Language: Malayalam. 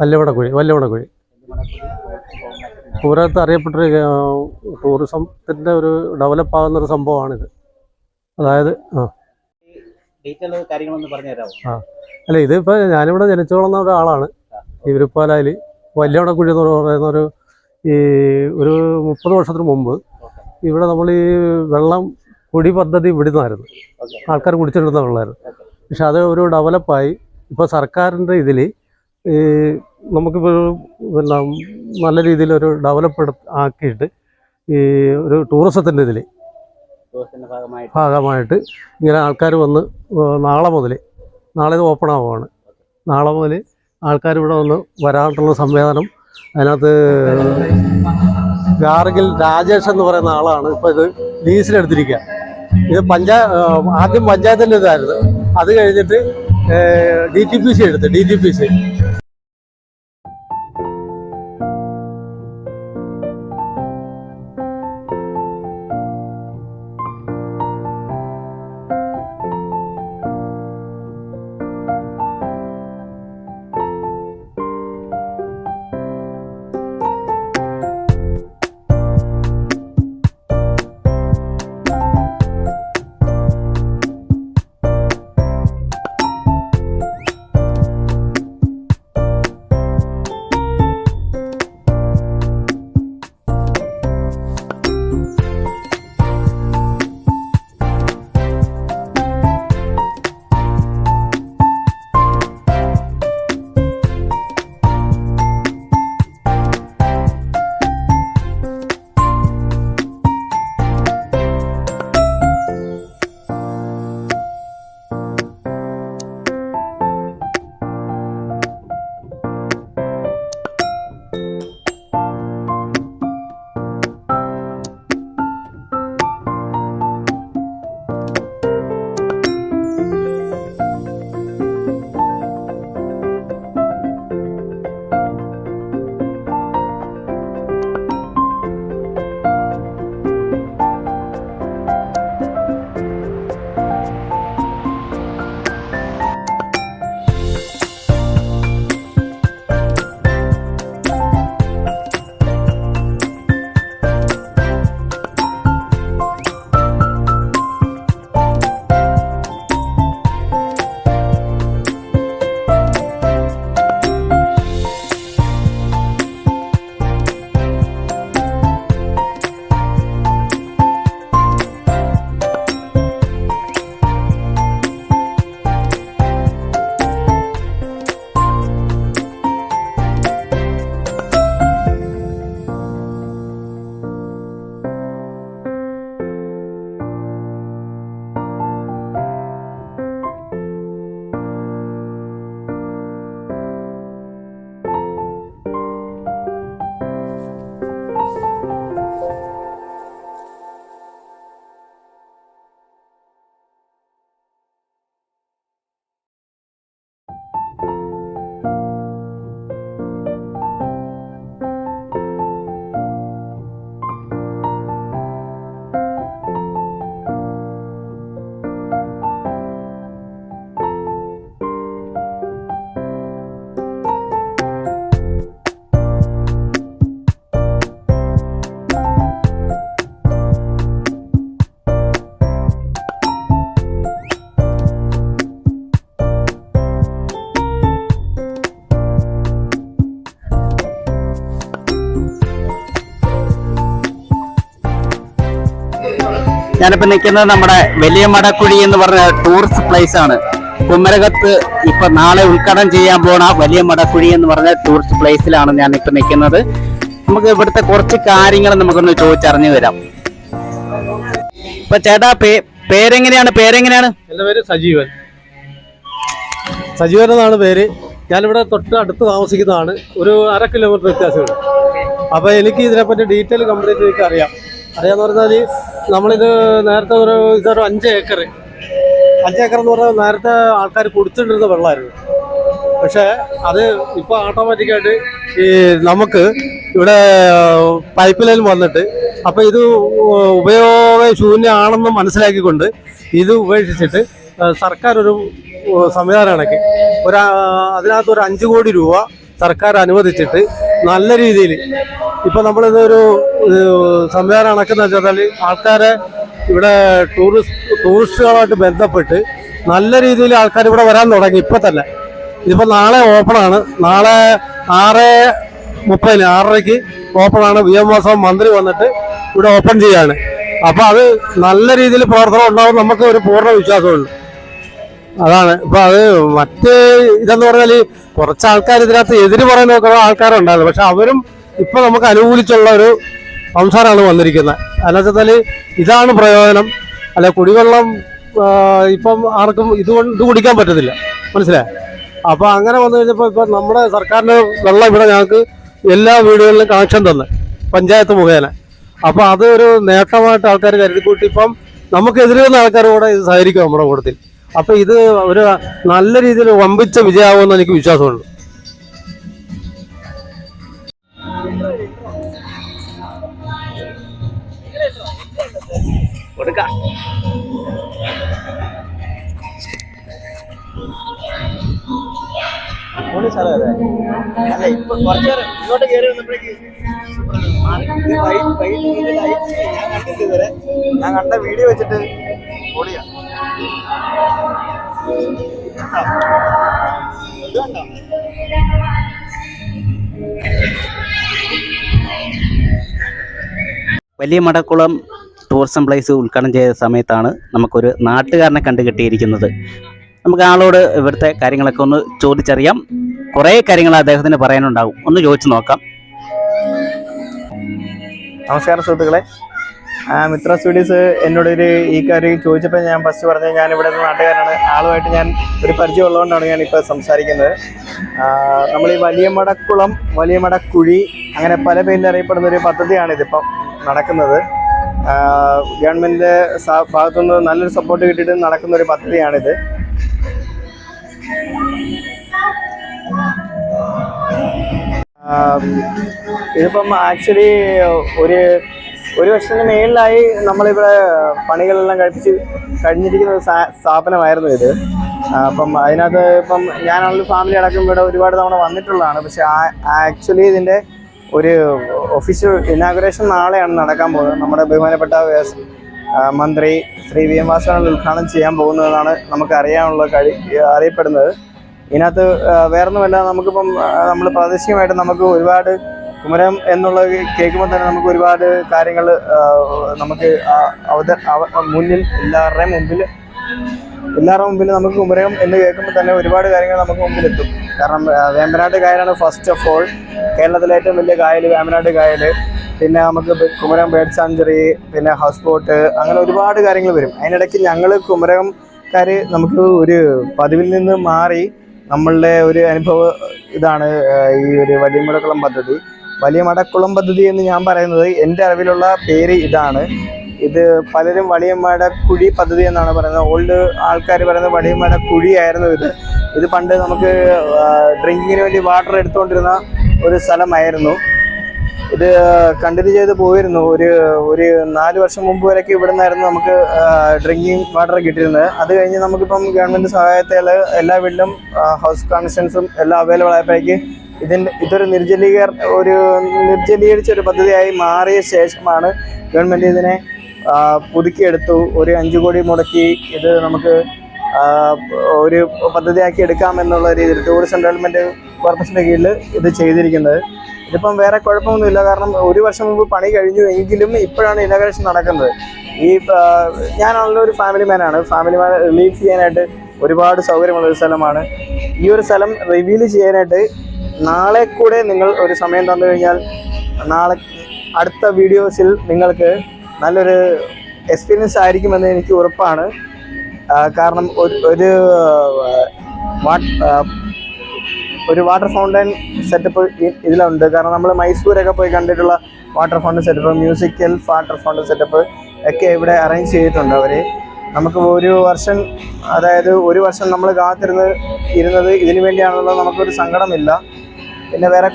വല്യമടക്കുഴി പൂരത്ത് അറിയപ്പെട്ടൊരു ടൂറിസത്തിൻ്റെ ഒരു ഡെവലപ്പ് ആകുന്നൊരു സംഭവമാണിത്. അതായത് അല്ല, ഇതിപ്പോൾ ഞാനിവിടെ ജനിച്ചു വളർന്ന ഒരാളാണ്. ഈ വിരുപ്പാലയിൽ വല്യമടക്കുഴി എന്ന് പറയുന്ന ഒരു 30 വർഷത്തിന് മുമ്പ് ഇവിടെ നമ്മൾ ഈ വെള്ളം കുടി പദ്ധതി ഇവിടുന്നായിരുന്നു ആൾക്കാർ കുടിച്ചിരുന്ന വെള്ളമായിരുന്നു. പക്ഷെ അത് ഒരു ഡെവലപ്പായി ഇപ്പോൾ സർക്കാരിൻ്റെ ഇതിൽ നമുക്കിപ്പോൾ പിന്നെ നല്ല രീതിയിലൊരു ഡെവലപ്പ് ആക്കിയിട്ട് ഈ ഒരു ടൂറിസത്തിൻ്റെ ഇതിൽ ഭാഗമായിട്ട് ഇങ്ങനെ ആൾക്കാർ വന്ന് നാളെ ഇത് ഓപ്പൺ ആവുകയാണ്. നാളെ മുതൽ ആൾക്കാർ ഇവിടെ വന്ന് വരാനുള്ള സംവിധാനം അതിനകത്ത് ഗാർഗിൽ രാജേഷ് എന്ന് പറയുന്ന ആളാണ് ഇപ്പോൾ ഇത് ലീസിനെടുത്തിരിക്കുക. ഇത് ആദ്യം പഞ്ചായത്തിൻ്റെ ഇതായിരുന്നു. അത് കഴിഞ്ഞിട്ട് DTPC എടുത്ത് DTPC ഞാനിപ്പോൾ നിൽക്കുന്നത് നമ്മുടെ വലിയ മടക്കുഴി എന്ന് പറഞ്ഞ ടൂറിസ്റ്റ് പ്ലേസ് ആണ്. കുമരകത്ത് ഇപ്പൊ നാളെ ഉദ്ഘാടനം ചെയ്യാൻ പോണ വലിയ മടക്കുഴി എന്ന് പറഞ്ഞ ടൂറിസ്റ്റ് പ്ലേസിലാണ് ഞാൻ ഇപ്പൊ നിൽക്കുന്നത്. നമുക്ക് ഇവിടുത്തെ കുറച്ച് കാര്യങ്ങൾ നമുക്കൊന്ന് ചോദിച്ചറിഞ്ഞു വരാം. ഇപ്പൊ ചേട്ടാ പേരെങ്ങനെയാണ്? എൻ്റെ പേര് സജീവൻ എന്നാണ് പേര്. ഞാനിവിടെ തൊട്ട് അടുത്ത് താമസിക്കുന്നതാണ്. ഒരു 1/2 കിലോമീറ്റർ വ്യത്യാസമുണ്ട്. അപ്പോൾ എനിക്ക് ഇതിനെപ്പറ്റി ഡീറ്റെയിൽ കംപ്ലീറ്റ് എനിക്ക് അറിയാമെന്ന് പറഞ്ഞാൽ നമ്മളിത് നേരത്തെ ഇതൊരു 5 ഏക്കർ എന്ന് പറഞ്ഞാൽ നേരത്തെ ആൾക്കാർ കുടിച്ചിട്ടിരുന്ന വെള്ളമായിരുന്നു. പക്ഷേ അത് ഇപ്പോൾ ഓട്ടോമാറ്റിക്കായിട്ട് ഈ നമുക്ക് ഇവിടെ പൈപ്പ് ലൈൻ വന്നിട്ട് അപ്പോൾ ഇത് ഉപയോഗശൂന്യമാണെന്ന് മനസ്സിലാക്കിക്കൊണ്ട് ഇത് ഉപേക്ഷിച്ചിട്ട് സർക്കാർ ഒരു സംവിധാനം ഇണക്കി അതിനകത്ത് ഒരു 5 കോടി രൂപ സർക്കാർ അനുവദിച്ചിട്ട് നല്ല രീതിയിൽ ഇപ്പം നമ്മളിതൊരു സംവിധാനം നടക്കുന്ന വെച്ചാൽ ആൾക്കാരെ ഇവിടെ ടൂറിസ്റ്റുകളുമായിട്ട് ബന്ധപ്പെട്ട് നല്ല രീതിയിൽ ആൾക്കാർ ഇവിടെ വരാൻ തുടങ്ങി ഇപ്പം തന്നെ. ഇതിപ്പോൾ നാളെ ഓപ്പണാണ്. നാളെ 6:30 6:30 ഓപ്പണാണ്. VM വാസവൻ മന്ത്രി വന്നിട്ട് ഇവിടെ ഓപ്പൺ ചെയ്യാണ്. അപ്പോൾ അത് നല്ല രീതിയിൽ പ്രവർത്തനം ഉണ്ടാവും നമുക്ക് ഒരു പൂർണ്ണ വിശ്വാസമുണ്ട്. അതാണ് ഇപ്പം അത് മറ്റ് ഇതെന്ന് പറഞ്ഞാൽ കുറച്ച് ആൾക്കാർ ഇതിനകത്ത് എതിര് പറയുന്ന ആൾക്കാരുണ്ടായിരുന്നു. പക്ഷെ അവരും ഇപ്പം നമുക്ക് അനുകൂലിച്ചുള്ള ഒരു സംസാരമാണ് വന്നിരിക്കുന്നത്. എന്നു വെച്ചാൽ ഇതാണ് പ്രയോജനം. അല്ല കുടിവെള്ളം ഇപ്പം ആർക്കും ഇത് കുടിക്കാൻ പറ്റത്തില്ല, മനസ്സിലായി. അപ്പോൾ അങ്ങനെ വന്നു കഴിഞ്ഞപ്പോൾ ഇപ്പം നമ്മുടെ സർക്കാരിൻ്റെ വെള്ളം ഇവിടെ ഞങ്ങൾക്ക് എല്ലാ വീടുകളിലും കണക്ഷൻ തന്നു പഞ്ചായത്ത് മുഖേന. അപ്പോൾ അത് ഒരു നേട്ടമായിട്ട് ആൾക്കാർ കരുതിക്കൂട്ടി ഇപ്പം നമുക്കെതിരുന്ന ആൾക്കാർ കൂടെ ഇത് സഹകരിക്കും നമ്മുടെ കൂട്ടത്തിൽ. അപ്പോൾ ഇത് ഒരു നല്ല രീതിയിൽ വമ്പിച്ച വിജയമാകുമെന്ന് എനിക്ക് വിശ്വാസമുണ്ട്. ഇങ്ങോട്ട് കയറി വന്നപ്പോഴേക്ക് ഞാൻ കണ്ട വീഡിയോ വെച്ചിട്ട് പൊളിയാ. വലിയ മടക്കുളം ടൂറിസം പ്ലേസ് ഉദ്ഘാടനം ചെയ്ത സമയത്താണ് നമുക്കൊരു നാട്ടുകാരനെ കണ്ടുകിട്ടിയിരിക്കുന്നത്. നമുക്ക് ആളോട് ഇവിടുത്തെ കാര്യങ്ങളൊക്കെ ഒന്ന് ചോദിച്ചറിയാം. കുറേ കാര്യങ്ങൾ അദ്ദേഹത്തിന് പറയാനുണ്ടാകും. ഒന്ന് ചോദിച്ചു നോക്കാം. നമസ്കാരം സുഹൃത്തുക്കളെ. മിത്ര സ്റ്റഡീസ് എന്നോടൊരു ഈ കാര്യം ചോദിച്ചപ്പോൾ ഞാൻ ഫസ്റ്റ് പറഞ്ഞത് ഞാൻ ഇവിടെ നാട്ടുകാരാണ്. ആളുമായിട്ട് ഞാൻ ഒരു പരിചയം ഉള്ളതുകൊണ്ടാണ് ഞാനിപ്പോൾ സംസാരിക്കുന്നത്. നമ്മൾ ഈ വലിയ മടക്കുഴി അങ്ങനെ പല പേരിൽ അറിയപ്പെടുന്ന ഒരു പദ്ധതിയാണ് ഇതിപ്പം നടക്കുന്നത്. ഗവൺമെൻറ്റിൻ്റെ ഭാഗത്തുനിന്ന് നല്ലൊരു സപ്പോർട്ട് കിട്ടിയിട്ട് നടക്കുന്ന ഒരു പദ്ധതിയാണിത്. ഇതിപ്പം ആക്ച്വലി ഒരു വർഷത്തിന് മേളിലായി നമ്മളിവിടെ പണികളെല്ലാം കഴിഞ്ഞിരിക്കുന്ന ഒരു സ്ഥാപനമായിരുന്നു ഇത്. അപ്പം അതിനകത്ത് ഇപ്പം ഞാനാണെങ്കിലും ഫാമിലി അടക്കം ഇവിടെ ഒരുപാട് തവണ വന്നിട്ടുള്ളതാണ്. പക്ഷെ ആക്ച്വലി ഇതിൻ്റെ ഒരു ഒഫീഷ്യൽ ഇനാഗുറേഷൻ നാളെയാണ് നടക്കാൻ പോകുന്നത്. നമ്മുടെ ബഹുമാനപ്പെട്ട മന്ത്രി ശ്രീ VM വാസവൻ ഉദ്ഘാടനം ചെയ്യാൻ പോകുന്നതെന്നാണ് നമുക്ക് അറിയപ്പെടുന്നത്. ഇതിനകത്ത് വേറൊന്നുമല്ല, നമുക്കിപ്പം നമ്മൾ പ്രാദേശികമായിട്ട് നമുക്ക് ഒരുപാട് കുമരകം എന്നുള്ളത് കേൾക്കുമ്പോൾ തന്നെ നമുക്ക് ഒരുപാട് കാര്യങ്ങൾ നമുക്ക് മുന്നിൽ എല്ലാവരുടെയും മുമ്പിൽ നമുക്ക് കുമരകം എന്ന് കേൾക്കുമ്പോൾ തന്നെ ഒരുപാട് കാര്യങ്ങൾ നമുക്ക് മുമ്പിലെത്തും. കാരണം വേമ്പനാട്ട് കായലാണ് ഫസ്റ്റ് ഓഫ് ഓൾ. കേരളത്തിലെ ഏറ്റവും വലിയ കായൽ വേമ്പനാട്ട് കായൽ. പിന്നെ നമുക്ക് കുമരകം ബേർഡ് സാഞ്ചുറി, പിന്നെ ഹൗസ് ബോട്ട്, അങ്ങനെ ഒരുപാട് കാര്യങ്ങൾ വരും. അതിനിടയ്ക്ക് ഞങ്ങൾ കുമരകംകാർ നമുക്ക് ഒരു പതിവിൽ നിന്ന് മാറി നമ്മളുടെ ഒരു അനുഭവം ഇതാണ് ഈ ഒരു വലിയ മടക്കുളം പദ്ധതി എന്ന് ഞാൻ പറയുന്നത്. എൻ്റെ അറിവിലുള്ള പേര് ഇതാണ്. ഇത് പലരും വലിയ മടക്കുഴി പദ്ധതി എന്നാണ് പറയുന്നത്. ഓൾഡ് ആൾക്കാർ പറയുന്നത് വലിയ മടക്കുഴി ആയിരുന്നു ഇത് പണ്ട് നമുക്ക് ഡ്രിങ്കിങ്ങിന് വേണ്ടി വാട്ടർ എടുത്തുകൊണ്ടിരുന്ന ഒരു സ്ഥലമായിരുന്നു. ഇത് കണ്ടിന്യൂ ചെയ്ത് പോയിരുന്നു. ഒരു 4 വർഷം മുമ്പ് വരെയൊക്കെ ഇവിടെ നിന്നായിരുന്നു നമുക്ക് ഡ്രിങ്കിങ് വാട്ടർ കിട്ടിയിരുന്നത്. അത് കഴിഞ്ഞ് നമുക്കിപ്പം ഗവൺമെൻറ് സഹായത്തിൽ എല്ലാ വീട്ടിലും ഹൗസ് കണക്ഷൻസും എല്ലാം അവൈലബിൾ ആയപ്പോഴേക്ക് ഇതൊരു നിർജ്ജലീകരിച്ച ഒരു പദ്ധതിയായി മാറിയ ശേഷമാണ് ഗവൺമെൻറ് ഇതിനെ പുതുക്കിയെടുത്തു. ഒരു 5 കോടി മുടക്കി ഇത് നമുക്ക് ഒരു പദ്ധതിയാക്കി എടുക്കാമെന്നുള്ള രീതിയിൽ ടൂറിസം ഡെവലപ്മെൻറ്റ് കോർപ്പറേഷൻ്റെ കീഴിൽ ഇത് ചെയ്തിരിക്കുന്നത്. ഇതിപ്പം വേറെ കുഴപ്പമൊന്നുമില്ല. കാരണം 1 വർഷം മുമ്പ് പണി കഴിഞ്ഞു എങ്കിലും ഇപ്പോഴാണ് ഇനാഗുറേഷൻ നടക്കുന്നത്. ഞാനാണല്ലോ ഒരു ഫാമിലി മാനാണ്. റിലീഫ് ചെയ്യാനായിട്ട് ഒരുപാട് സൗകര്യമുള്ളൊരു സ്ഥലമാണ്. ഈ ഒരു സ്ഥലം റിവീൽ ചെയ്യാനായിട്ട് നാളെ കൂടെ നിങ്ങൾ ഒരു സമയം തന്നു കഴിഞ്ഞാൽ നാളെ അടുത്ത വീഡിയോസിൽ നിങ്ങൾക്ക് നല്ലൊരു എക്സ്പീരിയൻസ് ആയിരിക്കുമെന്ന് എനിക്ക് ഉറപ്പാണ്. കാരണം ഒരു വാട്ടർ ഫൗണ്ടൻ സെറ്റപ്പ് ഇതിലുണ്ട്. കാരണം നമ്മൾ മൈസൂരൊക്കെ പോയി കണ്ടിട്ടുള്ള water fountain setup, musical water fountain setup ഒക്കെ ഇവിടെ അറേഞ്ച് ചെയ്തിട്ടുണ്ട് അവർ. നമുക്ക് ഒരു വർഷം നമ്മൾ കാത്തിരുന്നത് ഇതിനു വേണ്ടിയാണുള്ളത്. നമുക്കൊരു സങ്കടമില്ല. പിന്നെ വേറെ